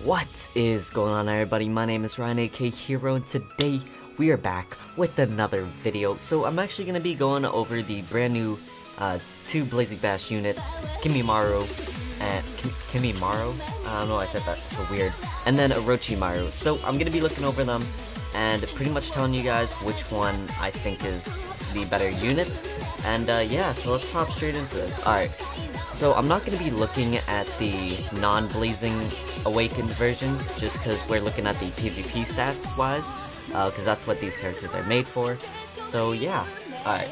What is going on, everybody? My name is Ryan, aka Hero, and today we are back with another video. So I'm actually going to be going over the brand new two Blazing Bash units, Kimimaro and Kimimaro? I don't know why I said that so weird. And then Orochimaru. So I'm going to be looking over them and pretty much telling you guys which one I think is the better unit. And yeah, so let's hop straight into this. Alright. So I'm not going to be looking at the non-Blazing Awakened version, just because we're looking at the PvP stats wise, because that's what these characters are made for. So yeah, alright.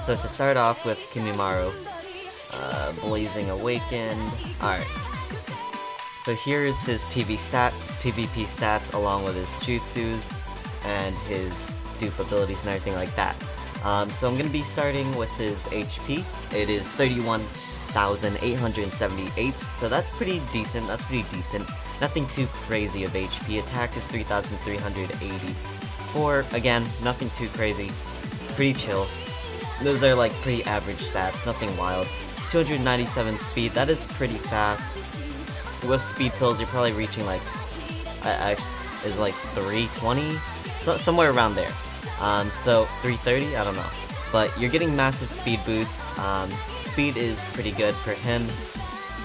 So to start off with Kimimaro, Blazing Awakened, alright. So here's his PvP stats, along with his jutsus, and his dupe abilities and everything like that. So I'm going to be starting with his HP. It is 31,878, so that's pretty decent, Nothing too crazy of HP. Attack is 3,384. Again, nothing too crazy. Pretty chill. Those are like pretty average stats, nothing wild. 297 speed, that is pretty fast. With speed pills, you're probably reaching like, is like 320? Somewhere around there. So 330, I don't know, but you're getting massive speed boost. Speed is pretty good for him,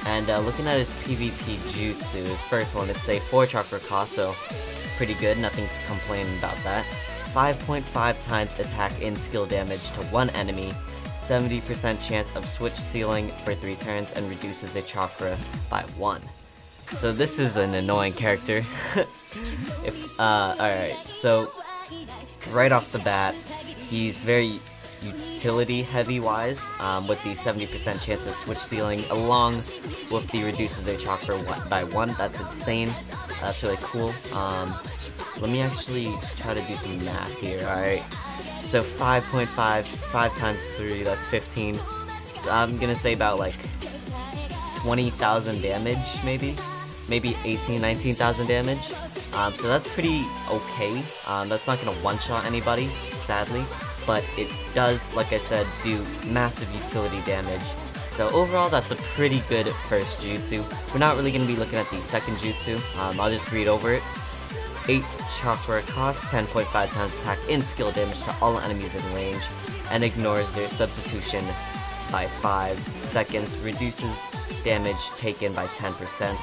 and looking at his PvP jutsu, his first one, it's a 4 chakra cost, so pretty good, nothing to complain about that. 5.5 times attack in skill damage to one enemy, 70% chance of switch sealing for 3 turns, and reduces the chakra by 1. So this is an annoying character. Alright, so right off the bat, he's very utility heavy wise, with the 70% chance of switch sealing, along with the reduces their chakra by 1. That's insane. That's really cool. Let me actually try to do some math here. Alright, so 5.5, 5 times 3, that's 15. I'm gonna say about like 20,000 damage, maybe 18, 19,000 damage. So that's pretty okay. That's not gonna one-shot anybody, sadly, but it does, like I said, do massive utility damage. So overall, that's a pretty good first jutsu. We're not really gonna be looking at the second jutsu. I'll just read over it. 8 chakra cost, 10.5 times attack in skill damage to all enemies in range, and ignores their substitution by 5 seconds. Reduces damage taken by 10%.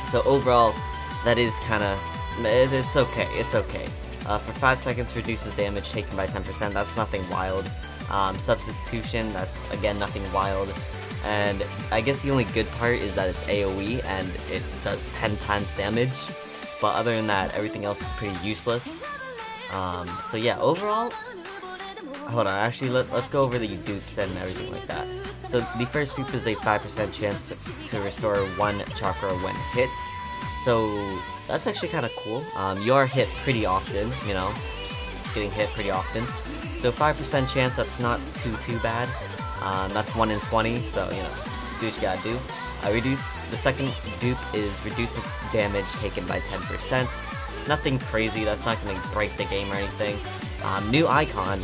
So overall, that is kinda, it's okay. For 5 seconds, reduces damage taken by 10%, that's nothing wild. Substitution, that's again nothing wild. And I guess the only good part is that it's AoE and it does 10 times damage. But other than that, everything else is pretty useless. So yeah, overall, hold on, actually let's go over the dupes and everything like that. So the first dupe is a 5% chance to restore 1 chakra when hit. So that's actually kind of cool. You are hit pretty often, you know, just getting hit pretty often. So 5% chance, that's not too bad. That's 1 in 20, so you know, do what you gotta do. The second dupe is reduces damage taken by 10%. Nothing crazy, that's not gonna break the game or anything. New icon,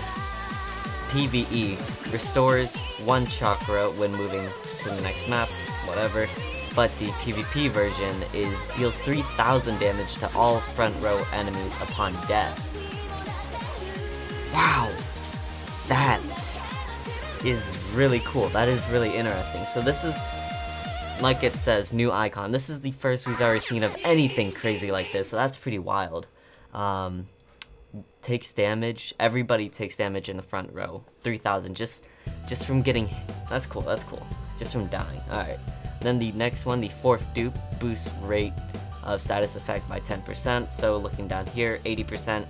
PvE, restores 1 chakra when moving to the next map, whatever. But the PvP version deals 3,000 damage to all front row enemies upon death. Wow! That is really cool. That is really interesting. So this is, like it says, new icon. This is the first we've ever seen of anything crazy like this, so that's pretty wild. Takes damage. Everybody takes damage in the front row. 3,000 just from getting, that's cool, just from dying. Alright. Then the next one, the fourth dupe, boosts rate of status effect by 10%. So looking down here, 80%,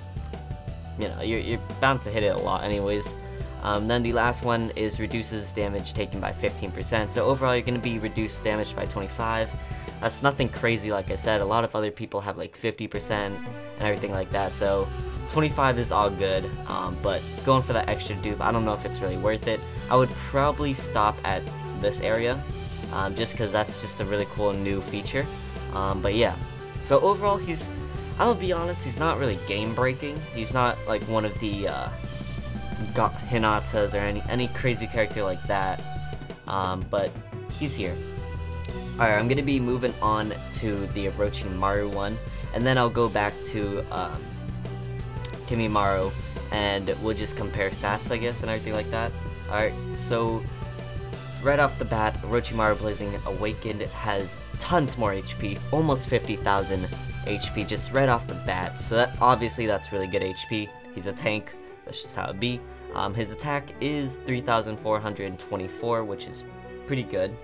you know, you're bound to hit it a lot anyways. Then the last one is reduces damage taken by 15%. So overall, you're going to be reduced damage by 25. That's nothing crazy, like I said. A lot of other people have like 50% and everything like that. So 25 is all good, but going for that extra dupe, I don't know if it's really worth it. I would probably stop at this area. Just because that's just a really cool new feature. But yeah, so overall, I'll be honest, he's not really game breaking. He's not like one of the Hinatas or any crazy character like that. But he's here. Alright, I'm gonna be moving on to the Orochimaru one, and then I'll go back to Kimimaro, and we'll just compare stats, I guess, and everything like that. Alright, so right off the bat, Orochimaru Blazing Awakened has tons more HP, almost 50,000 HP just right off the bat. So that obviously that's really good HP. He's a tank, that's just how it be. His attack is 3,424, which is pretty good.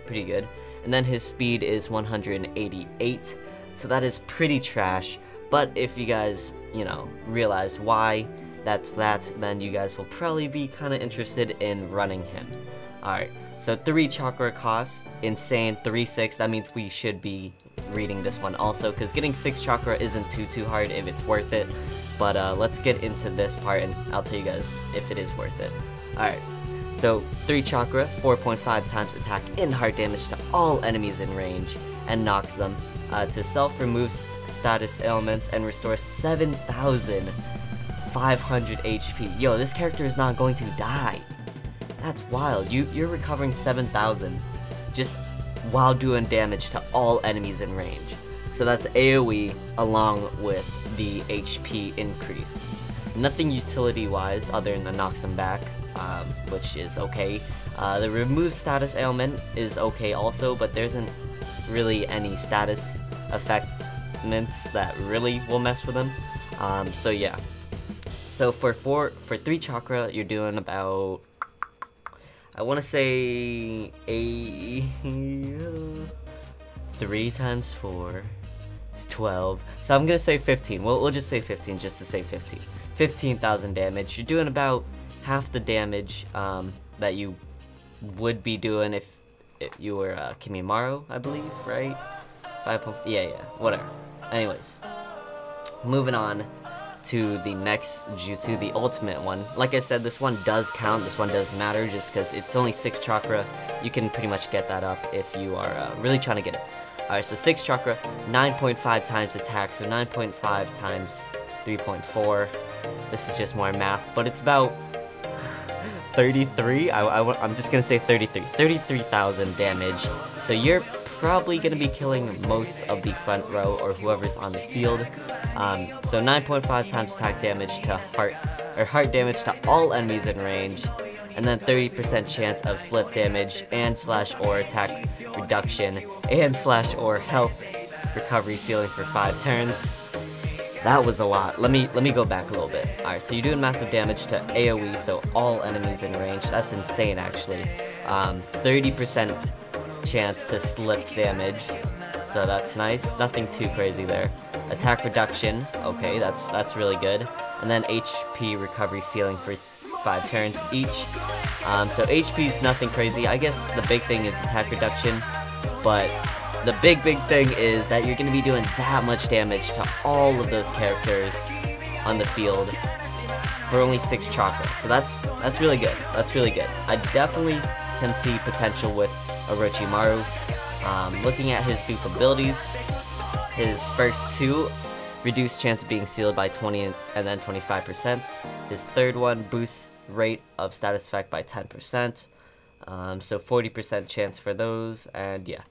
And then his speed is 188, so that is pretty trash. But if you guys, you know, realize why that's that, then you guys will probably be kind of interested in running him. Alright, so 3 chakra costs, insane, 3-6, that means we should be reading this one also, because getting 6 chakra isn't too hard if it's worth it. But let's get into this part and I'll tell you guys if it is worth it. Alright, so 3 chakra, 4.5 times attack and heart damage to all enemies in range, and knocks them. To self removes status ailments and restores 7,500 HP. Yo, this character is not going to die. That's wild. You're recovering 7,000 just while doing damage to all enemies in range. So that's AoE along with the HP increase. Nothing utility wise other than knocks them back, which is okay. The remove status ailment is okay also, but there isn't really any status effectments that really will mess with them. So yeah. So for 3 chakra, you're doing about, I want to say 3 times 4 is 12. So I'm gonna say 15. We'll just say 15 just to say 15. 15,000 damage. You're doing about half the damage that you would be doing if you were Kimimaro, I believe, right? 5. Yeah, whatever. Anyways, moving on to the next jutsu, the ultimate one. Like I said, this one does count, this one does matter, just because it's only 6 chakra. You can pretty much get that up if you are really trying to get it. Alright, so 6 chakra, 9.5 times attack, so 9.5 times 3.4. This is just more math, but it's about 33, I'm just gonna say 33,000 damage. So you're probably gonna be killing most of the front row or whoever's on the field. So 9.5 times attack damage to heart damage to all enemies in range, and then 30% chance of slip damage and /or attack reduction and /or health recovery ceiling for 5 turns. That was a lot. Let me go back a little bit. Alright, so you're doing massive damage to AoE, so all enemies in range. That's insane, actually. 30% chance to slip damage, so that's nice. Nothing too crazy there. Attack reduction, okay, that's really good. And then HP recovery ceiling for 5 turns each. So HP's nothing crazy. I guess the big thing is attack reduction, but the big thing is that you're going to be doing that much damage to all of those characters on the field for only 6 chakra. So that's really good. That's really good. I definitely can see potential with Orochimaru. Looking at his dupe abilities, his first 2 reduce chance of being sealed by 20 and then 25%. His third one boosts rate of status effect by 10%. So 40% chance for those, and yeah.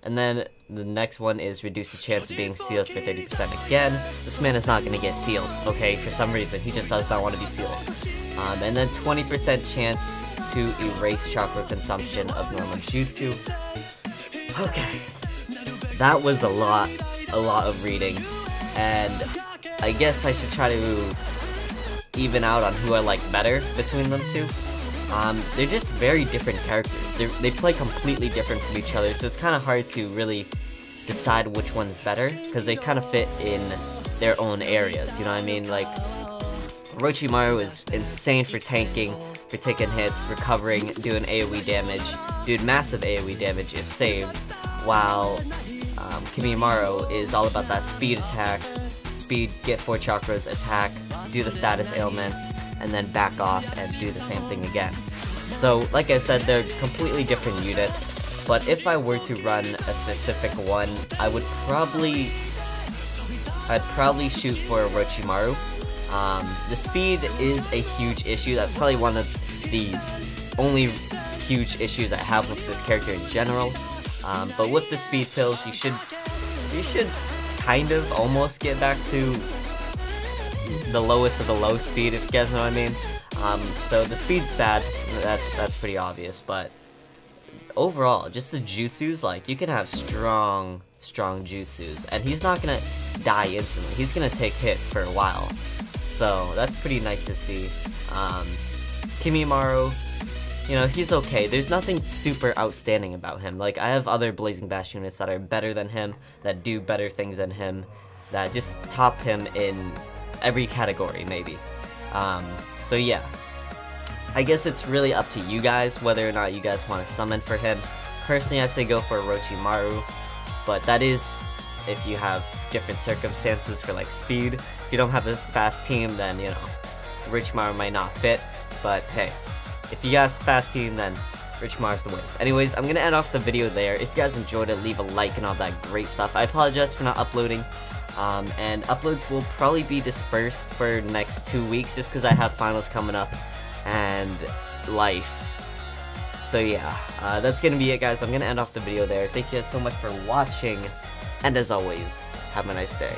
And then the next one is reduces chance of being sealed for 30% again. This man is not going to get sealed, okay, for some reason. He just does not want to be sealed. And then 20% chance to erase chakra consumption of normal jutsu. Okay. That was a lot of reading. And I guess I should try to even out on who I like better between them two. They're just very different characters. They play completely different from each other, so it's kind of hard to really decide which one's better, because they kind of fit in their own areas, you know what I mean? Like, Orochimaru is insane for tanking, for taking hits, recovering, doing AoE damage, doing massive AoE damage if saved, while Kimimaro is all about that speed attack, speed, get 4 chakras, attack, do the status ailments, and then back off and do the same thing again. So, like I said, they're completely different units, but if I were to run a specific one, I'd probably shoot for Orochimaru. The speed is a huge issue. That's probably one of the only huge issues I have with this character in general. But with the speed pills, you should kind of almost get back to the lowest of the low speed, if you guys know what I mean. So the speed's bad, that's pretty obvious, but overall, just the jutsus, like, you can have strong jutsus, and he's not gonna die instantly. He's gonna take hits for a while, so that's pretty nice to see. Kimimaro, you know, he's okay. There's nothing super outstanding about him. Like, I have other Blazing Bash units that are better than him, that do better things than him, that just top him in every category, maybe. So yeah, I guess it's really up to you guys whether or not you guys want to summon for him. Personally, I say go for Orochimaru, but that is if you have different circumstances for, like, speed. If you don't have a fast team, then, you know, Orochimaru might not fit, but hey, if you guys fast team, then Orochimaru's the winner. Anyways, I'm gonna end off the video there. If you guys enjoyed it, leave a like and all that great stuff. I apologize for not uploading, and uploads will probably be dispersed for the next 2 weeks just because I have finals coming up and life. So yeah, that's gonna be it, guys. I'm gonna end off the video there. Thank you guys so much for watching, and as always, have a nice day.